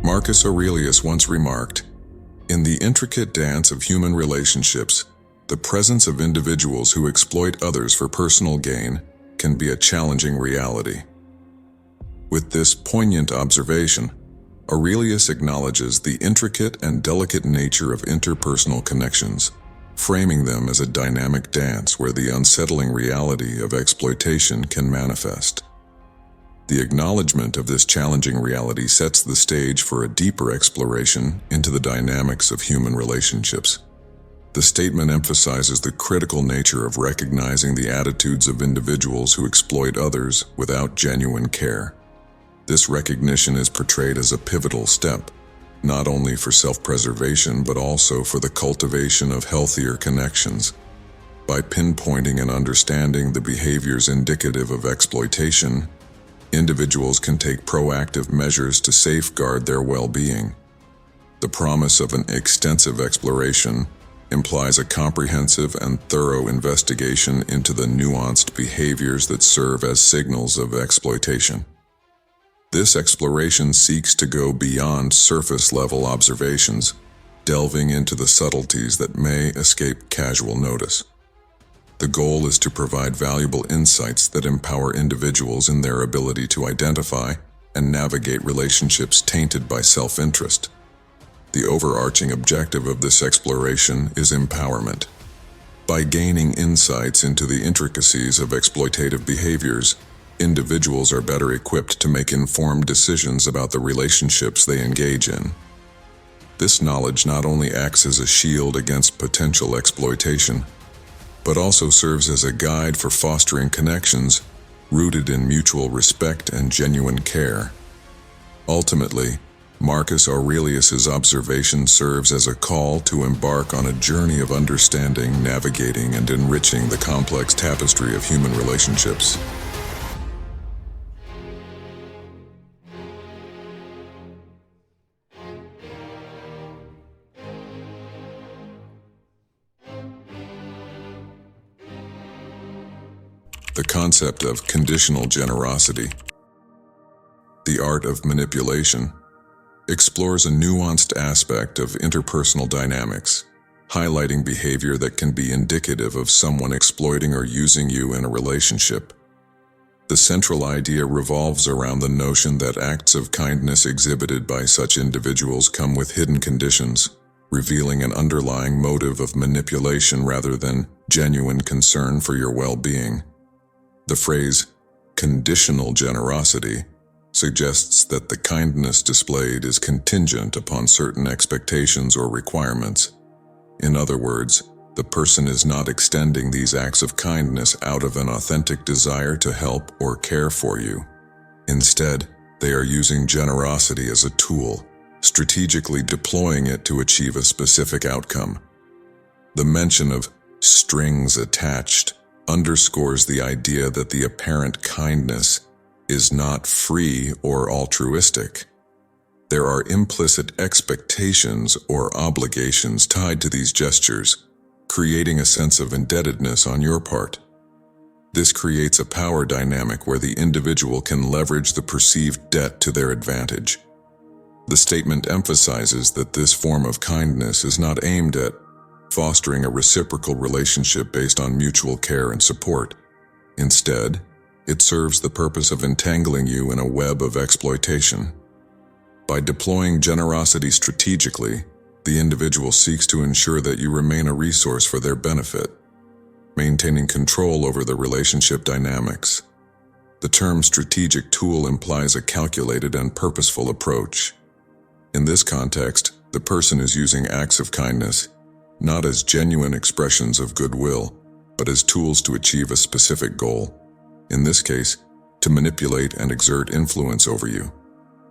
Marcus Aurelius once remarked, "In the intricate dance of human relationships, the presence of individuals who exploit others for personal gain can be a challenging reality." With this poignant observation, Aurelius acknowledges the intricate and delicate nature of interpersonal connections, framing them as a dynamic dance where the unsettling reality of exploitation can manifest. The acknowledgement of this challenging reality sets the stage for a deeper exploration into the dynamics of human relationships. The statement emphasizes the critical nature of recognizing the attitudes of individuals who exploit others without genuine care. This recognition is portrayed as a pivotal step, not only for self-preservation but also for the cultivation of healthier connections. By pinpointing and understanding the behaviors indicative of exploitation, individuals can take proactive measures to safeguard their well-being. The promise of an extensive exploration implies a comprehensive and thorough investigation into the nuanced behaviors that serve as signals of exploitation. This exploration seeks to go beyond surface-level observations, delving into the subtleties that may escape casual notice. The goal is to provide valuable insights that empower individuals in their ability to identify and navigate relationships tainted by self-interest. The overarching objective of this exploration is empowerment. By gaining insights into the intricacies of exploitative behaviors, individuals are better equipped to make informed decisions about the relationships they engage in. This knowledge not only acts as a shield against potential exploitation, but also serves as a guide for fostering connections rooted in mutual respect and genuine care. Ultimately, Marcus Aurelius's observation serves as a call to embark on a journey of understanding, navigating, and enriching the complex tapestry of human relationships. The concept of conditional generosity, the art of manipulation, explores a nuanced aspect of interpersonal dynamics, highlighting behavior that can be indicative of someone exploiting or using you in a relationship. The central idea revolves around the notion that acts of kindness exhibited by such individuals come with hidden conditions, revealing an underlying motive of manipulation rather than genuine concern for your well-being. The phrase, conditional generosity, suggests that the kindness displayed is contingent upon certain expectations or requirements. In other words, the person is not extending these acts of kindness out of an authentic desire to help or care for you. Instead, they are using generosity as a tool, strategically deploying it to achieve a specific outcome. The mention of strings attached underscores the idea that the apparent kindness is not free or altruistic. There are implicit expectations or obligations tied to these gestures, creating a sense of indebtedness on your part. This creates a power dynamic where the individual can leverage the perceived debt to their advantage. The statement emphasizes that this form of kindness is not aimed at fostering a reciprocal relationship based on mutual care and support. Instead, it serves the purpose of entangling you in a web of exploitation. By deploying generosity strategically, the individual seeks to ensure that you remain a resource for their benefit, maintaining control over the relationship dynamics. The term strategic tool implies a calculated and purposeful approach. In this context, the person is using acts of kindness not as genuine expressions of goodwill, but as tools to achieve a specific goal. In this case, to manipulate and exert influence over you.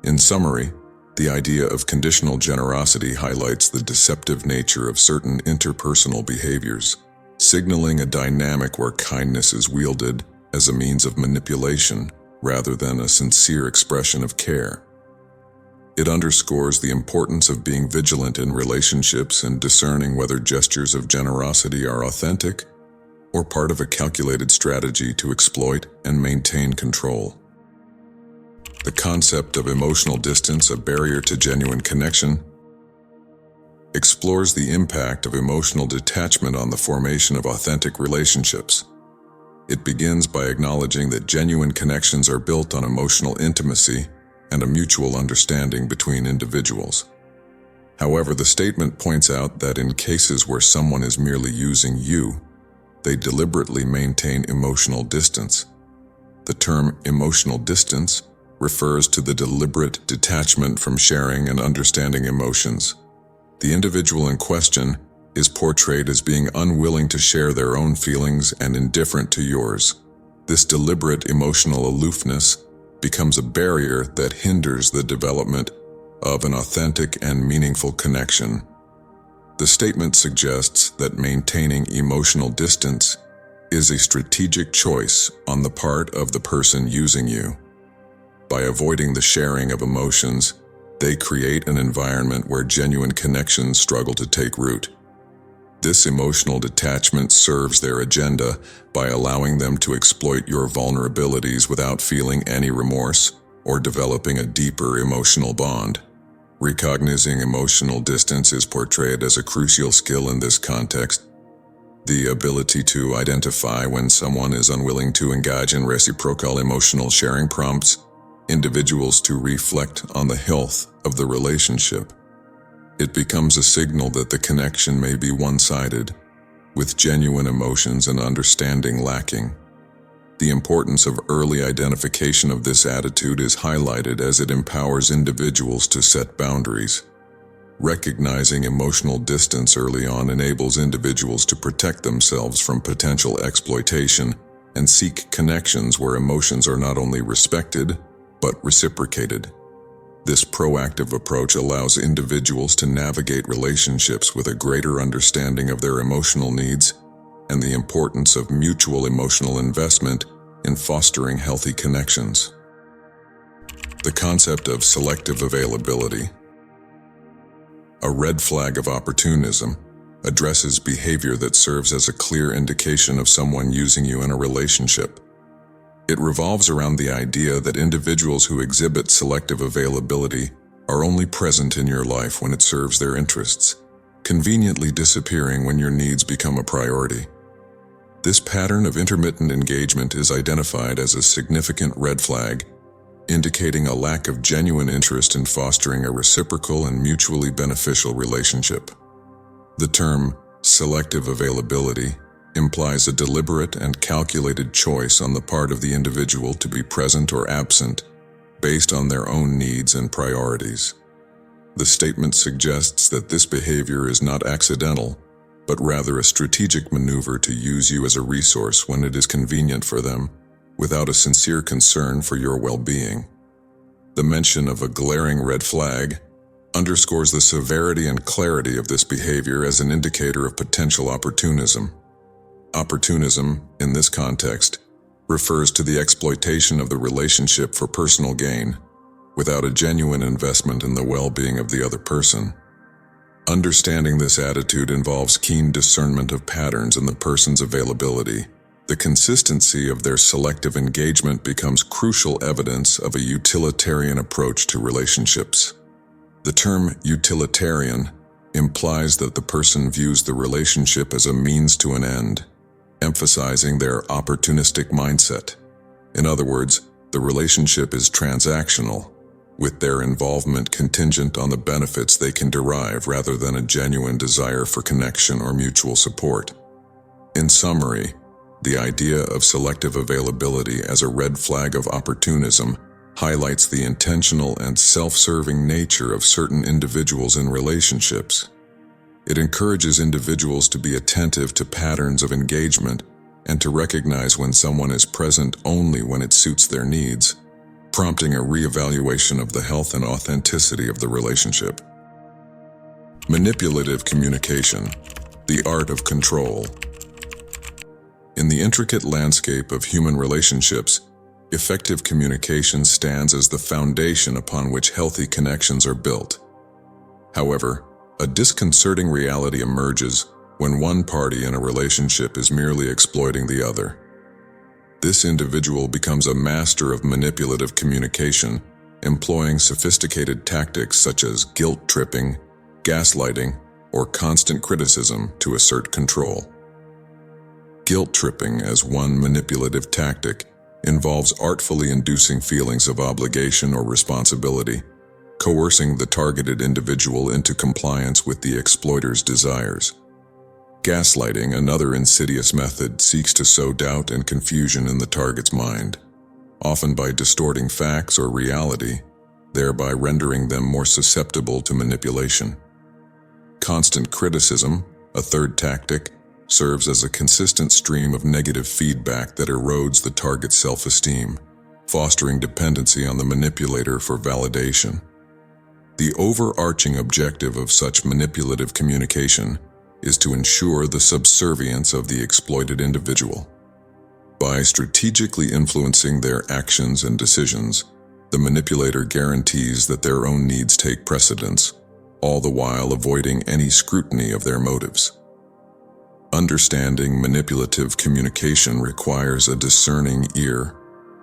In summary, the idea of conditional generosity highlights the deceptive nature of certain interpersonal behaviors, signaling a dynamic where kindness is wielded as a means of manipulation rather than a sincere expression of care. It underscores the importance of being vigilant in relationships and discerning whether gestures of generosity are authentic or part of a calculated strategy to exploit and maintain control. The concept of emotional distance, a barrier to genuine connection, explores the impact of emotional detachment on the formation of authentic relationships. It begins by acknowledging that genuine connections are built on emotional intimacy and a mutual understanding between individuals. However, the statement points out that in cases where someone is merely using you, they deliberately maintain emotional distance. The term emotional distance refers to the deliberate detachment from sharing and understanding emotions. The individual in question is portrayed as being unwilling to share their own feelings and indifferent to yours. This deliberate emotional aloofness becomes a barrier that hinders the development of an authentic and meaningful connection. The statement suggests that maintaining emotional distance is a strategic choice on the part of the person using you. By avoiding the sharing of emotions, they create an environment where genuine connections struggle to take root. This emotional detachment serves their agenda by allowing them to exploit your vulnerabilities without feeling any remorse or developing a deeper emotional bond. Recognizing emotional distance is portrayed as a crucial skill in this context. The ability to identify when someone is unwilling to engage in reciprocal emotional sharing prompts individuals to reflect on the health of the relationship. It becomes a signal that the connection may be one-sided, with genuine emotions and understanding lacking. The importance of early identification of this attitude is highlighted as it empowers individuals to set boundaries. Recognizing emotional distance early on enables individuals to protect themselves from potential exploitation and seek connections where emotions are not only respected, but reciprocated. This proactive approach allows individuals to navigate relationships with a greater understanding of their emotional needs and the importance of mutual emotional investment in fostering healthy connections. The concept of selective availability, a red flag of opportunism, addresses behavior that serves as a clear indication of someone using you in a relationship. It revolves around the idea that individuals who exhibit selective availability are only present in your life when it serves their interests, conveniently disappearing when your needs become a priority. This pattern of intermittent engagement is identified as a significant red flag, indicating a lack of genuine interest in fostering a reciprocal and mutually beneficial relationship. The term selective availability implies a deliberate and calculated choice on the part of the individual to be present or absent based on their own needs and priorities. The statement suggests that this behavior is not accidental, but rather a strategic maneuver to use you as a resource when it is convenient for them, without a sincere concern for your well-being. The mention of a glaring red flag underscores the severity and clarity of this behavior as an indicator of potential opportunism. Opportunism, in this context, refers to the exploitation of the relationship for personal gain, without a genuine investment in the well-being of the other person. Understanding this attitude involves keen discernment of patterns in the person's availability. The consistency of their selective engagement becomes crucial evidence of a utilitarian approach to relationships. The term utilitarian implies that the person views the relationship as a means to an end, emphasizing their opportunistic mindset. In other words, the relationship is transactional, with their involvement contingent on the benefits they can derive rather than a genuine desire for connection or mutual support. In summary, the idea of selective availability as a red flag of opportunism highlights the intentional and self-serving nature of certain individuals in relationships. It encourages individuals to be attentive to patterns of engagement and to recognize when someone is present only when it suits their needs, prompting a reevaluation of the health and authenticity of the relationship. Manipulative communication, the art of control. In the intricate landscape of human relationships, effective communication stands as the foundation upon which healthy connections are built. However, a disconcerting reality emerges when one party in a relationship is merely exploiting the other. This individual becomes a master of manipulative communication, employing sophisticated tactics such as guilt tripping, gaslighting, or constant criticism to assert control. Guilt tripping, as one manipulative tactic, involves artfully inducing feelings of obligation or responsibility, coercing the targeted individual into compliance with the exploiter's desires. Gaslighting, another insidious method, seeks to sow doubt and confusion in the target's mind, often by distorting facts or reality, thereby rendering them more susceptible to manipulation. Constant criticism, a third tactic, serves as a consistent stream of negative feedback that erodes the target's self-esteem, fostering dependency on the manipulator for validation. The overarching objective of such manipulative communication is to ensure the subservience of the exploited individual. By strategically influencing their actions and decisions, the manipulator guarantees that their own needs take precedence, all the while avoiding any scrutiny of their motives. Understanding manipulative communication requires a discerning ear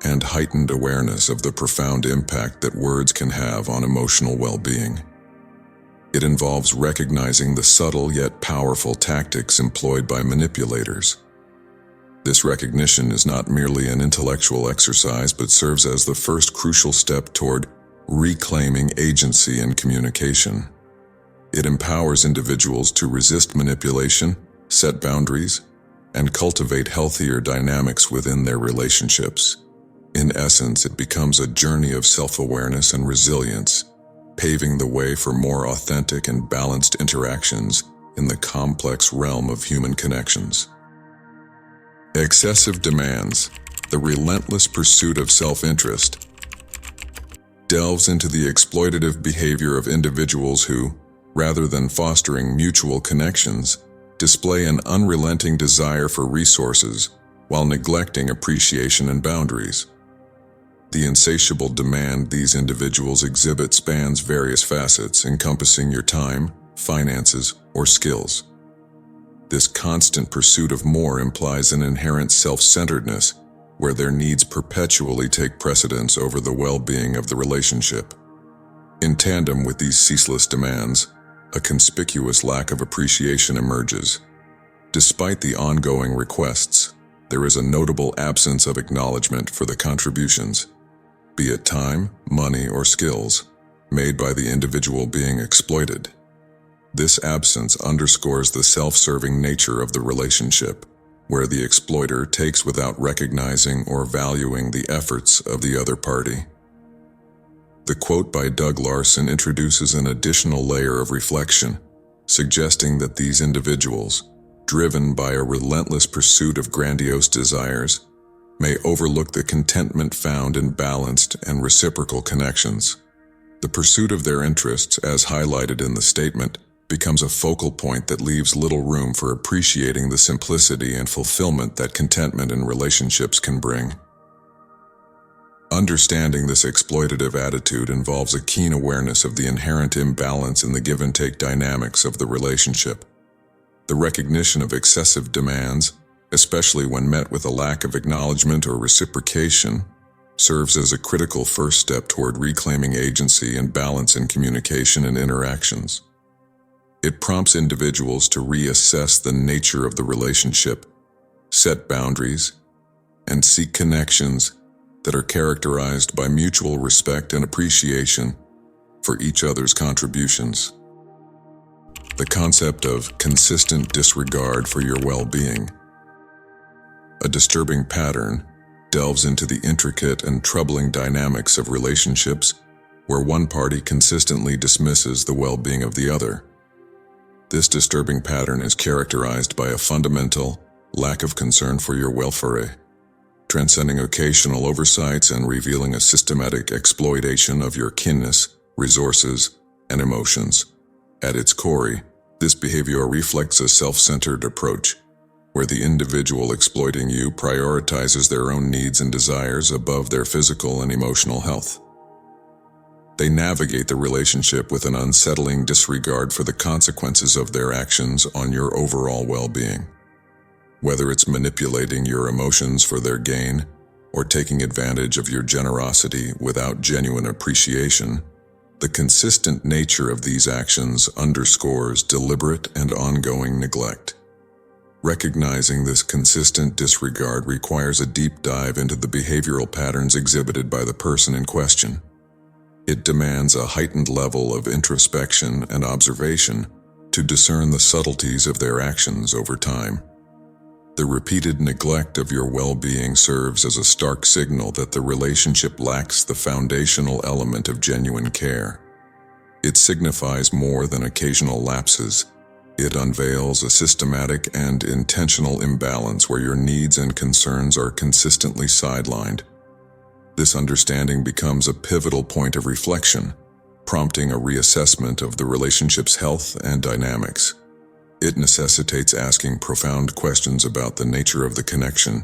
and heightened awareness of the profound impact that words can have on emotional well-being. It involves recognizing the subtle yet powerful tactics employed by manipulators. This recognition is not merely an intellectual exercise, but serves as the first crucial step toward reclaiming agency in communication. It empowers individuals to resist manipulation, set boundaries, and cultivate healthier dynamics within their relationships. In essence, it becomes a journey of self-awareness and resilience, paving the way for more authentic and balanced interactions in the complex realm of human connections. Excessive demands, the relentless pursuit of self-interest, delves into the exploitative behavior of individuals who, rather than fostering mutual connections, display an unrelenting desire for resources while neglecting appreciation and boundaries. The insatiable demand these individuals exhibit spans various facets, encompassing your time, finances, or skills. This constant pursuit of more implies an inherent self-centeredness, where their needs perpetually take precedence over the well-being of the relationship. In tandem with these ceaseless demands, a conspicuous lack of appreciation emerges. Despite the ongoing requests, there is a notable absence of acknowledgement for the contributions, be it time, money, or skills, made by the individual being exploited. This absence underscores the self-serving nature of the relationship, where the exploiter takes without recognizing or valuing the efforts of the other party. The quote by Doug Larson introduces an additional layer of reflection, suggesting that these individuals, driven by a relentless pursuit of grandiose desires, may overlook the contentment found in balanced and reciprocal connections. The pursuit of their interests, as highlighted in the statement, becomes a focal point that leaves little room for appreciating the simplicity and fulfillment that contentment in relationships can bring. Understanding this exploitative attitude involves a keen awareness of the inherent imbalance in the give-and-take dynamics of the relationship. The recognition of excessive demands, especially when met with a lack of acknowledgement or reciprocation, serves as a critical first step toward reclaiming agency and balance in communication and interactions. It prompts individuals to reassess the nature of the relationship, set boundaries, and seek connections that are characterized by mutual respect and appreciation for each other's contributions. The concept of consistent disregard for your well-being. A disturbing pattern delves into the intricate and troubling dynamics of relationships where one party consistently dismisses the well-being of the other. This disturbing pattern is characterized by a fundamental lack of concern for your welfare, transcending occasional oversights and revealing a systematic exploitation of your kinness, resources, and emotions. At its core, this behavior reflects a self-centered approach, where the individual exploiting you prioritizes their own needs and desires above their physical and emotional health. They navigate the relationship with an unsettling disregard for the consequences of their actions on your overall well-being. Whether it's manipulating your emotions for their gain, or taking advantage of your generosity without genuine appreciation, the consistent nature of these actions underscores deliberate and ongoing neglect. Recognizing this consistent disregard requires a deep dive into the behavioral patterns exhibited by the person in question. It demands a heightened level of introspection and observation to discern the subtleties of their actions over time. The repeated neglect of your well-being serves as a stark signal that the relationship lacks the foundational element of genuine care. It signifies more than occasional lapses. It unveils a systematic and intentional imbalance where your needs and concerns are consistently sidelined. This understanding becomes a pivotal point of reflection, prompting a reassessment of the relationship's health and dynamics. It necessitates asking profound questions about the nature of the connection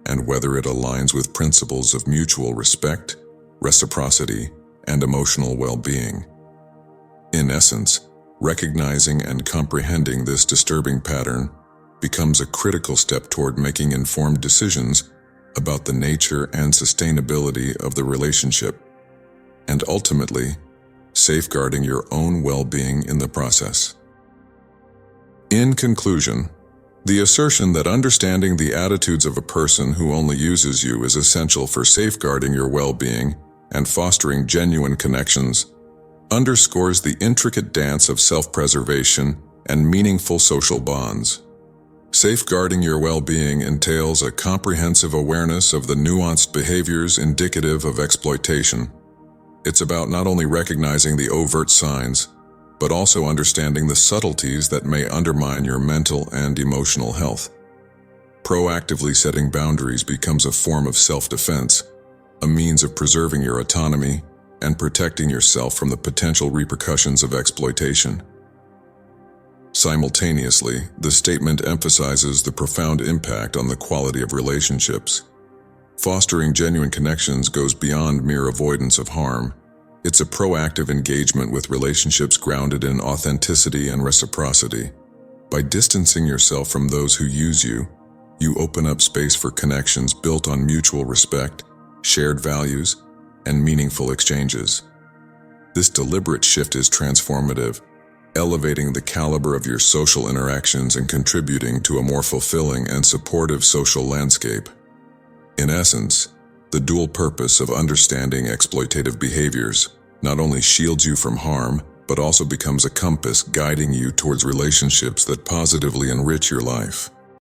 and whether it aligns with principles of mutual respect, reciprocity, and emotional well-being. In essence, recognizing and comprehending this disturbing pattern becomes a critical step toward making informed decisions about the nature and sustainability of the relationship, and ultimately, safeguarding your own well-being in the process. In conclusion, the assertion that understanding the attitudes of a person who only uses you is essential for safeguarding your well-being and fostering genuine connections underscores the intricate dance of self-preservation and meaningful social bonds. Safeguarding your well-being entails a comprehensive awareness of the nuanced behaviors indicative of exploitation. It's about not only recognizing the overt signs, but also understanding the subtleties that may undermine your mental and emotional health. Proactively setting boundaries becomes a form of self-defense, a means of preserving your autonomy and protecting yourself from the potential repercussions of exploitation. Simultaneously, the statement emphasizes the profound impact on the quality of relationships. Fostering genuine connections goes beyond mere avoidance of harm. It's a proactive engagement with relationships grounded in authenticity and reciprocity. By distancing yourself from those who use you, you open up space for connections built on mutual respect, shared values, and meaningful exchanges. This deliberate shift is transformative, elevating the caliber of your social interactions and contributing to a more fulfilling and supportive social landscape. In essence, the dual purpose of understanding exploitative behaviors not only shields you from harm, but also becomes a compass guiding you towards relationships that positively enrich your life.